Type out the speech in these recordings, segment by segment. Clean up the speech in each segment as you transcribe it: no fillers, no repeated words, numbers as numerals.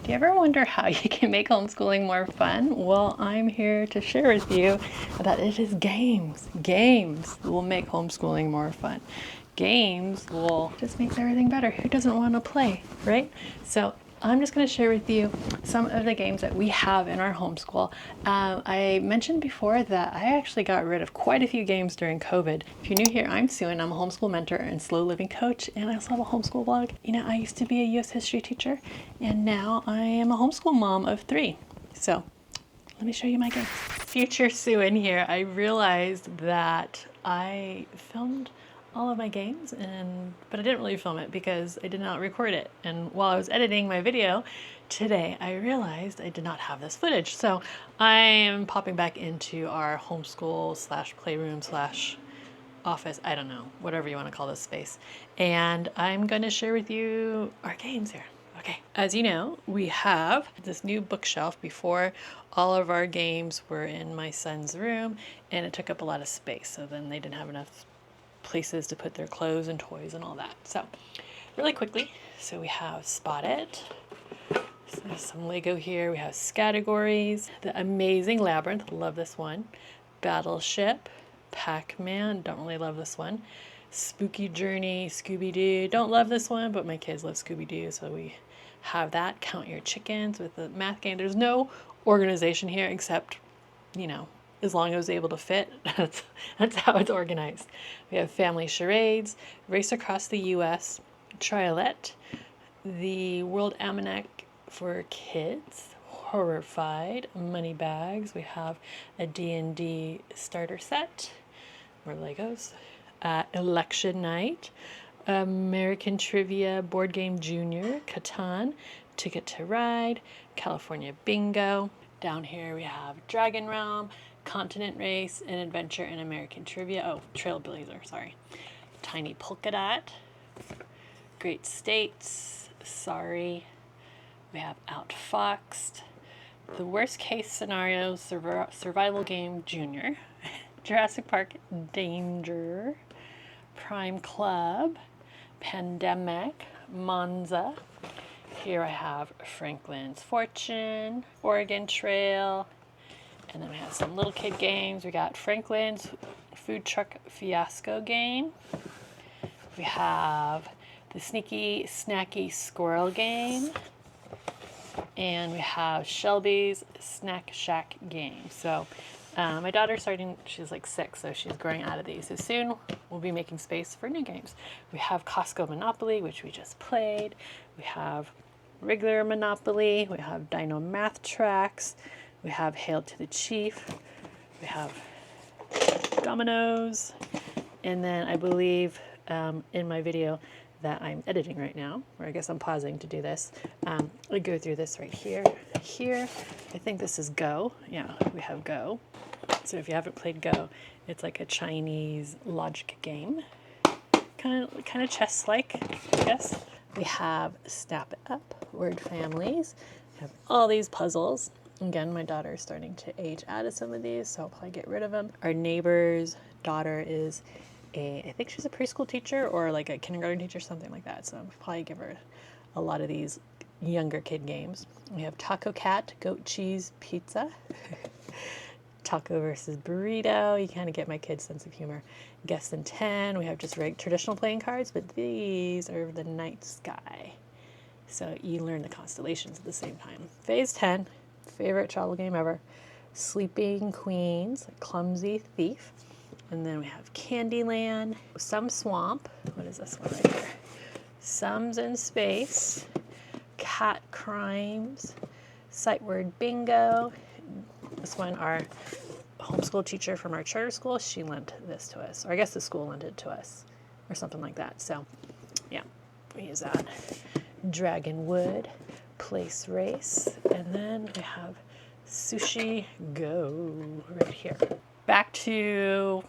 Do you ever wonder how you can make homeschooling more fun? Well, I'm here to share with you that it is games. Games will make homeschooling more fun. Games will just make everything better. Who doesn't want to play, right? So I'm just going to share with you some of the games that we have in our homeschool. I mentioned before that I actually got rid of quite a few games during COVID. If you're new here, I'm Xuan. I'm a homeschool mentor and slow living coach, and I also have a homeschool blog. You know, I used to be a U.S. history teacher, and now I am a homeschool mom of 3. So let me show you my games. Future Xuan here. I realized that I filmed all of my games, but I didn't really film it because I did not record it. And while I was editing my video today, I realized I did not have this footage. So I am popping back into our homeschool slash playroom slash office, I don't know, whatever you want to call this space. And I'm going to share with you our games here. Okay, as you know, we have this new bookshelf. Before, all of our games were in my son's room, and it took up a lot of space. So then they didn't have enough places to put their clothes and toys and all that. So really quickly, so we have Spot It. So there's some Lego here. We have Categories, The Amazing Labyrinth, love this one. Battleship, Pac-Man, don't really love this one. Spooky Journey, Scooby-Doo, don't love this one, but my kids love Scooby-Doo, so we have that. Count Your Chickens with the math game. There's no organization here except, you know, as long as it was able to fit, that's how it's organized. We have Family Charades, Race Across the U.S., Triolette, the World Almanac for Kids, Horrified, Money Bags. We have a D&D starter set, more Legos, Election Night, American Trivia, Board Game Junior, Catan, Ticket to Ride, California Bingo. Down here we have Dragon Realm, Continent Race, and Adventure in American Trivia. Oh, Trailblazer, sorry. Tiny Polka Dot, Great States, Sorry. We have Outfoxed, The Worst Case Scenario Survival Game Junior, Jurassic Park Danger, Prime Club, Pandemic, Monza. Here I have Franklin's Fortune, Oregon Trail, and then we have some little kid games. We got Franklin's Food Truck Fiasco game. We have the Sneaky Snacky Squirrel game. And we have Shelby's Snack Shack game. So my daughter's starting, she's like 6, so she's growing out of these. So soon we'll be making space for new games. We have Costco Monopoly, which we just played. We have regular Monopoly. We have Dino Math Tracks. We have Hail to the Chief. We have Dominoes. And then I believe in my video that I'm editing right now, or I guess I'm pausing to do this, I go through this right here. Here, I think this is Go. Yeah, we have Go. So if you haven't played Go, it's like a Chinese logic game. Kind of chess-like, I guess. We have Snap It Up, Word Families. We have all these puzzles. Again, my daughter is starting to age out of some of these, so I'll probably get rid of them. Our neighbor's daughter is I think she's a preschool teacher or like a kindergarten teacher, something like that. So I'll probably give her a lot of these younger kid games. We have Taco Cat, Goat Cheese Pizza, Taco versus Burrito. You kind of get my kid's sense of humor. Guess in 10. We have just traditional playing cards, but these are the night sky. So you learn the constellations at the same time. Phase 10, favorite travel game ever. Sleeping Queens, Clumsy Thief. And then we have Candyland, Some Swamp. What is this one right here? Sums in Space, Cat Crimes, Sight Word Bingo. This one, our homeschool teacher from our charter school, she lent this to us. Or I guess the school lent it to us or something like that. So, yeah, we use that. Dragonwood, Place Race. And then we have Sushi Go right here. Back to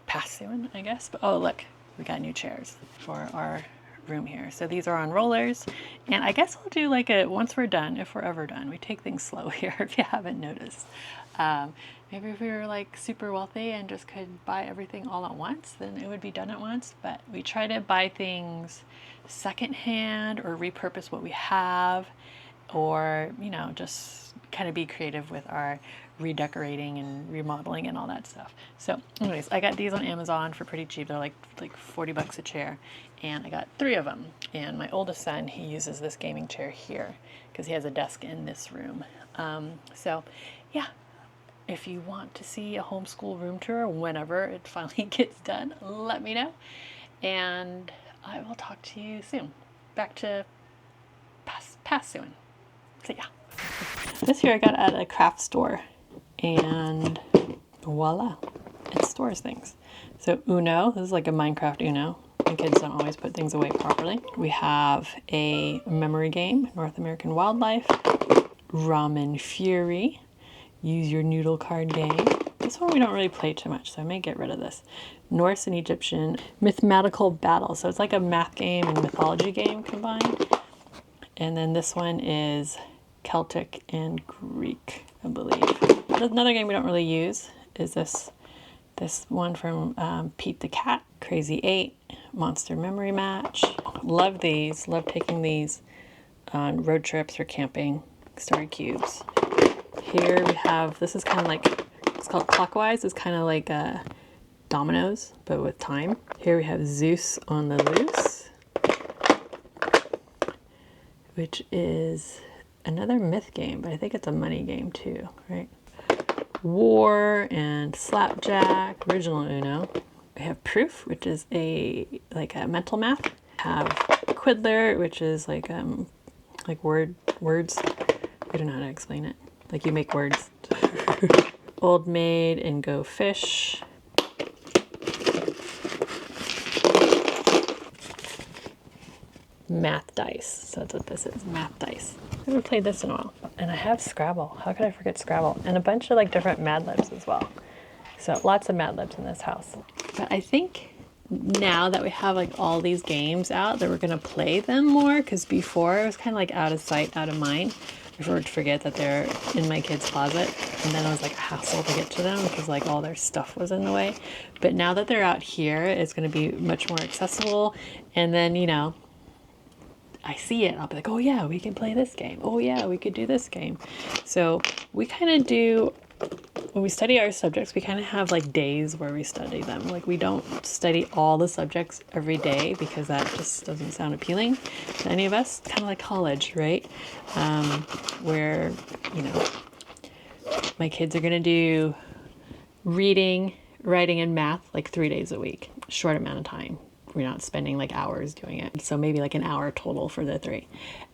past one, I guess. But oh, look, we got new chairs for our room here. So these are on rollers, and I guess I'll do like once we're done, if we're ever done, we take things slow here if you haven't noticed. Maybe if we were like super wealthy and just could buy everything all at once, then it would be done at once. But we try to buy things secondhand or repurpose what we have. or, you know, just kind of be creative with our redecorating and remodeling and all that stuff. So anyways, I got these on Amazon for pretty cheap. They're like 40 bucks a chair, and I got 3 of them. And my oldest son, he uses this gaming chair here because he has a desk in this room. So yeah, if you want to see a homeschool room tour whenever it finally gets done, let me know, and I will talk to you soon. Back to past soon. So yeah. This here I got at a craft store, and voila, it stores things. So Uno, this is like a Minecraft Uno. My kids don't always put things away properly. We have a memory game, North American Wildlife, Ramen Fury, use your noodle card game. This one we don't really play too much, so I may get rid of this. Norse and Egyptian Mathematical Battle. So it's like a math game and mythology game combined. And then this one is Celtic and Greek, I believe. Another game we don't really use is this one from Pete the Cat, Crazy 8, Monster Memory Match. Love these, love taking these on road trips or camping. Story cubes. Here we have, this is kind of like, it's called Clockwise. It's kind of like dominoes, but with time. Here we have Zeus on the Loose, which is another myth game, but I think it's a money game too, right? War and Slapjack, original Uno. We have Proof, which is like a mental math. Have Quiddler, which is like words. I don't know how to explain it. Like you make words. Old Maid and Go Fish. Math dice. So that's what this is, math dice. I haven't played this in a while. And I have Scrabble. How could I forget Scrabble? And a bunch of like different Mad Libs as well. So lots of Mad Libs in this house. But I think now that we have like all these games out that we're gonna play them more, because before it was kind of like out of sight, out of mind. I would forget that they're in my kid's closet, and then it was like a hassle to get to them because like all their stuff was in the way. But now that they're out here, it's going to be much more accessible. And then, you know, I see it, I'll be like, oh yeah, we can play this game. Oh yeah, we could do this game. So we kind of do, when we study our subjects, we kind of have like days where we study them. Like we don't study all the subjects every day because that just doesn't sound appealing to any of us. Kind of like college, right? Where, you know, my kids are going to do reading, writing, and math like 3 days a week, short amount of time. We're not spending like hours doing it. So maybe like an hour total for the 3.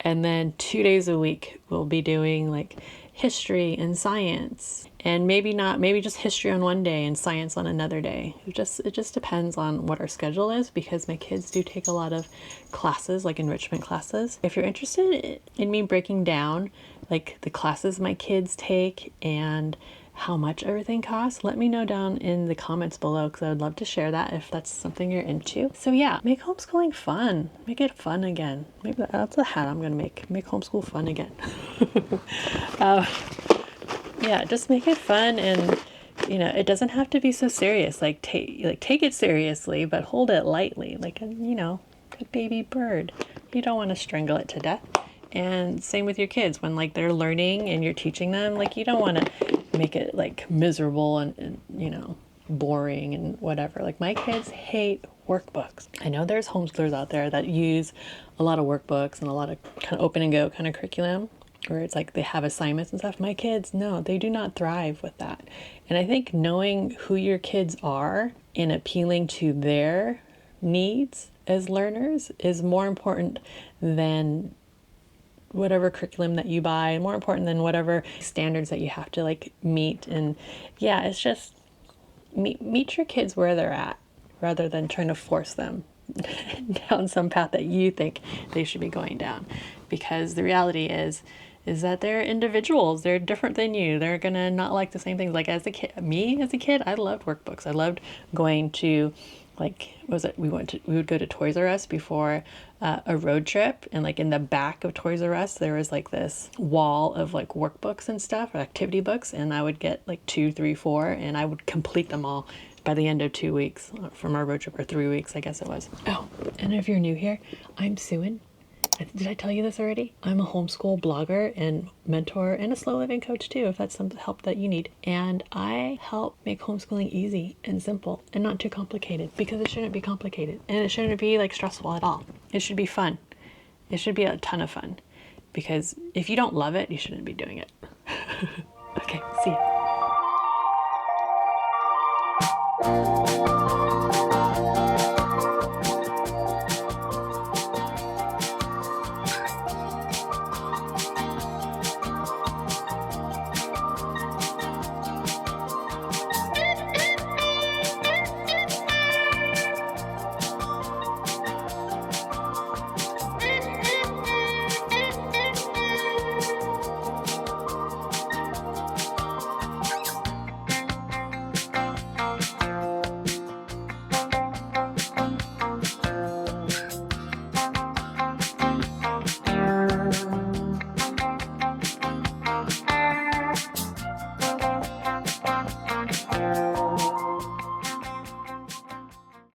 And then 2 days a week, we'll be doing like history and science, and maybe just history on one day and science on another day. It just depends on what our schedule is, because my kids do take a lot of classes, like enrichment classes. If you're interested in me breaking down like the classes my kids take and how much everything costs, let me know down in the comments below, because I would love to share that if that's something you're into. So yeah, make homeschooling fun. Make it fun again. Maybe that's a hat I'm gonna make. Make homeschool fun again. Yeah, just make it fun, and you know, it doesn't have to be so serious. Like take it seriously, but hold it lightly, like a, you know, a baby bird. You don't want to strangle it to death. And same with your kids, when like they're learning and you're teaching them, like you don't want to make it like miserable and you know, boring and whatever. Like my kids hate workbooks. I know there's homeschoolers out there that use a lot of workbooks and a lot of kind of open and go kind of curriculum, where it's like they have assignments and stuff. My kids, no, they do not thrive with that. And I think knowing who your kids are and appealing to their needs as learners is more important than whatever curriculum that you buy, and more important than whatever standards that you have to like meet. And yeah, it's just meet your kids where they're at, rather than trying to force them down some path that you think they should be going down. Because the reality is that they're individuals. They're different than you. They're gonna not like the same things. Like as a kid, I loved workbooks. I loved going to, like, we would go to Toys R Us before a road trip, and like in the back of Toys R Us there was like this wall of like workbooks and stuff, or activity books, and I would get like 2, 3, 4, and I would complete them all by the end of 2 weeks from our road trip, or 3 weeks, I guess it was. Oh, and if you're new here, I'm Xuan. Did I tell you this already? I'm a homeschool blogger and mentor and a slow living coach too, if that's some help that you need. And I help make homeschooling easy and simple and not too complicated, because it shouldn't be complicated and it shouldn't be like stressful at all. It should be fun. It should be a ton of fun, because if you don't love it, you shouldn't be doing it. Okay, see ya.